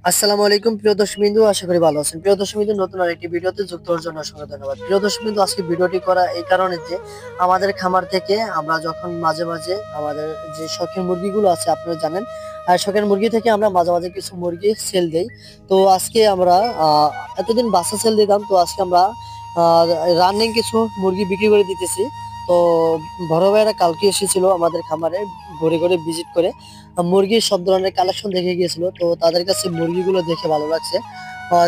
আসসালামু আলাইকুম প্রিয় দর্শকবৃন্দ, আশা করি ভালো আছেন। প্রিয় দর্শকবৃন্দ, নতুন আরেকটি ভিডিওতে যুক্ত হওয়ার জন্য অসংখ্য ধন্যবাদ। প্রিয় দর্শকবৃন্দ, আজকে ভিডিওটি করা এই কারণে যে আমাদের খামার থেকে আমরা যখন মাঝে মাঝে আমাদের যে শখের মুরগিগুলো আছে আপনারা জানেন, আর শখের মুরগি থেকে আমরা মাঝে মাঝে কিছু মুরগি সেল দেই। তো আজকে আমরা এতদিন বাচ্চা সেল দিতাম, তো আজকে আমরা রানিং কিছু মুরগি বিক্রি করে দিতেছি। তো বড় ভাইয়েরা কালকে এসেছিল আমাদের খামারে, ঘুরে ঘুরে ভিজিট করে মুরগির সব ধরনের কালেকশন দেখে গিয়েছিল। তো তাদের কাছে মুরগিগুলো দেখে ভালো লাগছে।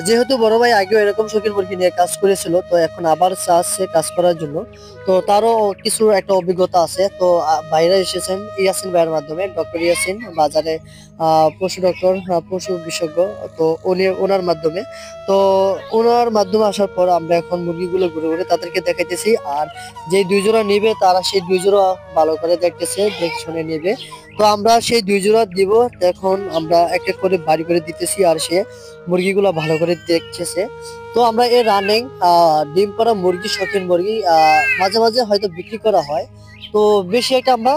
যেহেতু বড় ভাই আগেও এরকম শৌখিন মুরগি নিয়ে কাজ করেছিল, তো এখন আবার চাচ্ছে কাজ করার জন্য। তো তারও কিছু একটা অভিজ্ঞতা আছে। তো ভাইরা এসেছেন ইয়াসিন ভাইয়ের মাধ্যমে, ডক্টর ইয়াসিন বাজারে পশু ডক্টর, পশু বিশেষজ্ঞ। তো উনি ওনার মাধ্যমে, তো ওনার মাধ্যমে আসার পর আমরা এখন মুরগিগুলো ঘুরে ঘুরে তাদেরকে দেখাইতেছি। আর যে দুই জোড়া নিবে তারা সেই দুই জোড়া ভালো করে দেখতেছে, দেখে শুনে নেবে। তো আমরা সেই দুই জোড়া দিব। এখন আমরা এক এক করে বাড়ি করে দিতেছি, আর সে মুরগিগুলো ভালো করে দেখতেছে। তো আমরা এই রানিং ডিম পাড়া মুরগি, শৌখিন মুরগি মাঝে মাঝে হয়তো বিক্রি করা হয়। তো বেশি একটা আমরা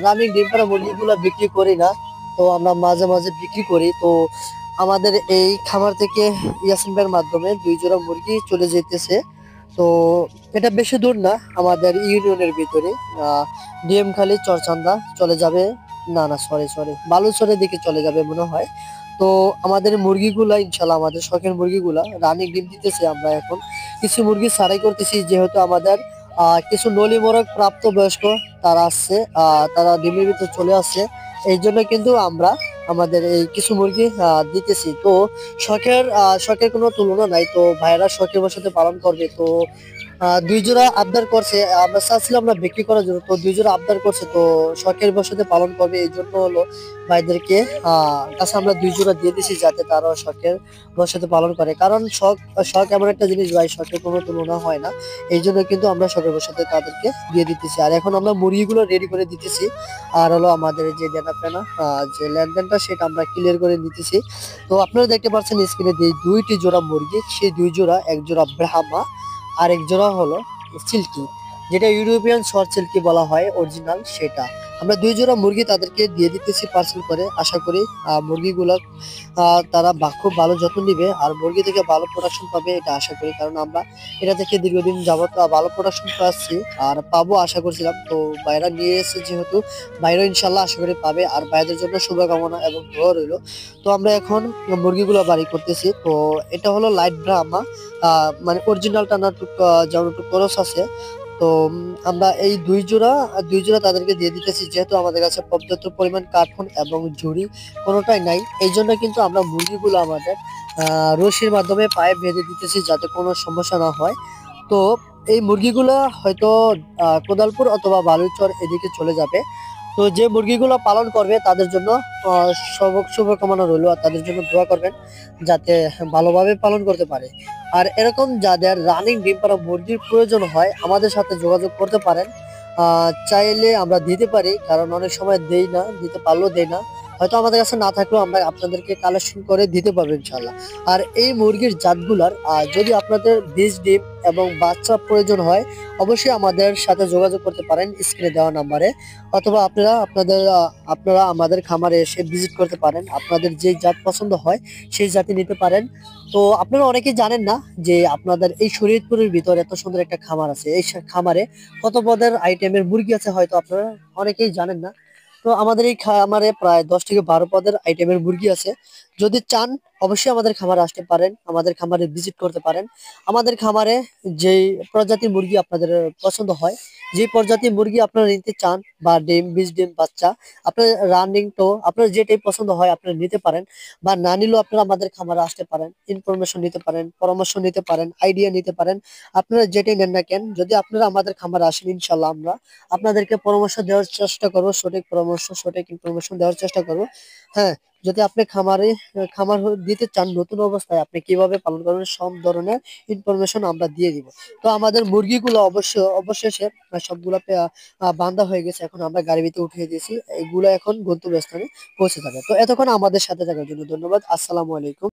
রানিং ডিম পাড়া মুরগিগুলো বিক্রি করি না। তো আমরা মাঝে মাঝে বিক্রি করি। তো আমাদের এই খামার থেকে ইয়াসিন ভাইয়ের মাধ্যমে দুই জোড়া মুরগি চলে যেতেছে। তো এটা বেশি দূর না, আমাদের ইউনিয়নের ভিতরে ডিএম খালি চরচান্দা চলে যাবে। না না, সরি সরি, বালুচরের দিকে চলে যাবে মনে হয়। তো আমাদের মুরগিগুলা ইনশাল্লাহ, আমাদের শখের মুরগিগুলা রানিং ডিম দিতেছে। আমরা এখন কিছু মুরগি ছাড়াই করতেছি, যেহেতু আমাদের কিছু নলি মোরগ প্রাপ্ত বয়স্ক তারা আসছে, তারা ডিমের ভিতরে চলে আসছে। এই জন্য কিন্তু আমরা আমাদের এই কিছু মুরগি দিতেছি। তো শখের কোনো তুলনা নাই। তো ভাইরা শখের বসতে পালন করবে। তো দুই জোড়া আবদার করছে, আমরা চাচ্ছিলাম না বিক্রি করার জন্য। তো দুই জোড়া আবদার করছে, তো শখের বসতে পালন করবে, এই জন্য হলো ভাইদেরকে কাছে আমরা দুই জোড়া দিয়ে দিছি, যাতে তারা শখের বসতে পালন করে। কারণ শখ শখ এমন একটা জিনিস ভাই, শখের কোনো তুলনা হয় না। এই জন্য কিন্তু আমরা শখের বসতে তাদেরকে দিয়ে দিতেছি। আর এখন আমরা মুরগিগুলো রেডি করে দিতেছি। আর হলো আমাদের যে দেনা পেনা যে লেনদেনটা, সেটা আমরা ক্লিয়ার করে নিতেছি। তো আপনারা দেখতে পাচ্ছেন স্ক্রিনে যে দুইটি জোড়া মুরগি, সেই দুই জোড়া, এক জোড়া ব্রাহ্মা আর এক জোড়া হলো সিল্কি, যেটা ইউরোপিয়ান শর্ট সিল্কি বলা হয় অরিজিনাল, সেটা আমরা দুই জোড়া মুরগি তাদেরকে দিয়ে দিতেছি পার্সেল করে। আশা করি মুরগিগুলো তারা খুব ভালো যত্ন নিবে, আর মুরগি থেকে ভালো প্রোডাকশন পাবে, এটা আশা করি। কারণ আমরা এটা থেকে দীর্ঘদিন যাবত ভালো প্রোডাকশন পাচ্ছি, আর পাবো আশা করছিলাম। তো বাইরা নিয়ে এসেছে যেহেতু, বাইরে ইনশাল্লাহ আশা করি পাবে। আর বাইরের জন্য শুভকামনা এবং দোয়া রইলো। তো আমরা এখন মুরগিগুলো বাড়ি করতেছি। তো এটা হলো লাইট ব্রাহ্মা, মানে অরিজিনালটা না, যেমন একটু খরচ আছে। তো আমরা এই দুই জোড়া তাদেরকে দিয়ে দিতেছি, যেহেতু আমাদের কাছে পর্যাপ্ত পরিমাণ কার্টুন এবং ঝুড়ি কোনোটাই নাই। এই জন্য কিন্তু আমরা মুরগিগুলো আমাদের রশির মাধ্যমে পায়ে বেঁধে দিতেছি, যাতে কোনো সমস্যা না হয়। তো এই মুরগিগুলা হয়তো কোদালপুর অথবা বালুচর এদিকে চলে যাবে। তো যে মুরগিগুলো পালন করবে তাদের জন্য শুভকামনা রইলো, আর তাদের জন্য দোয়া করবেন যাতে ভালোভাবে পালন করতে পারে। আর এরকম যাদের রানিং ডিম পাড়া মুরগির প্রয়োজন হয়, আমাদের সাথে যোগাযোগ করতে পারেন। চাইলে আমরা দিতে পারি, কারণ অনেক সময় দেই না, দিতে পারলেও দেই না। হয়তো আমাদের কাছে না থাকলেও আমরা আপনাদেরকে কালেকশন করে দিতে পারবো ইনশাল্লাহ। আর এই মুরগির জাতগুলার যদি আপনাদের বীজ, ডিম এবং বাচ্চা প্রয়োজন হয়, অবশ্যই আমাদের সাথে যোগাযোগ করতে পারেন স্ক্রিনে দেওয়া নাম্বারে। অথবা আপনারা আমাদের খামারে এসে ভিজিট করতে পারেন, আপনাদের যে জাত পছন্দ হয় সেই জাতি নিতে পারেন। তো আপনারা অনেকেই জানেন না যে আপনাদের এই শরীয়তপুরের ভিতর এত সুন্দর একটা খামার আছে। এই খামারে কত পদের আইটেমের মুরগি আছে হয়তো আপনারা অনেকেই জানেন না। তো আমাদের এই খামারে প্রায় 10 থেকে 12 পদের আইটেমের মুরগি আছে। যদি চান অবশ্যই আমাদের খামারে আসতে পারেন, আমাদের খামারে ভিজিট করতে পারেন। আমাদের খামারে যেই প্রজাতির মুরগি আপনাদের পছন্দ হয়, যে প্রজাতির মুরগি আপনারা নিতে চান, বা ডিম, বীজ, ডিম, বাচ্চা, আপনার রানিং, তো আপনার যেটাই পছন্দ হয় আপনারা নিতে পারেন। বা না নিলেও আপনারা আমাদের খামারে আসতে পারেন, ইনফরমেশন নিতে পারেন, পরামর্শ নিতে পারেন, আইডিয়া নিতে পারেন। আপনারা যেটাই নেন না কেন, যদি আপনারা আমাদের খামারে আসেন ইনশাল্লাহ আমরা আপনাদেরকে পরামর্শ দেওয়ার চেষ্টা করবো, সঠিক পরামর্শ, সঠিক ইনফরমেশন দেওয়ার চেষ্টা করবো। হ্যাঁ, যদি আপনি খামার দিতে চান, নতুন অবস্থায় আপনি কিভাবে পালন করবেন সব ধরনের ইনফরমেশন আমরা দিয়ে দিব। তো আমাদের মুরগিগুলো অবশেষে সবগুলা বান্ধা হয়ে গেছে, এখন আমরা গাড়ির ভিতরে উঠিয়ে দিয়েছি। এগুলো এখন গন্তব্যস্থানে পৌঁছে যাবে। তো এতক্ষণ আমাদের সাথে থাকার জন্য ধন্যবাদ। আসসালামু আলাইকুম।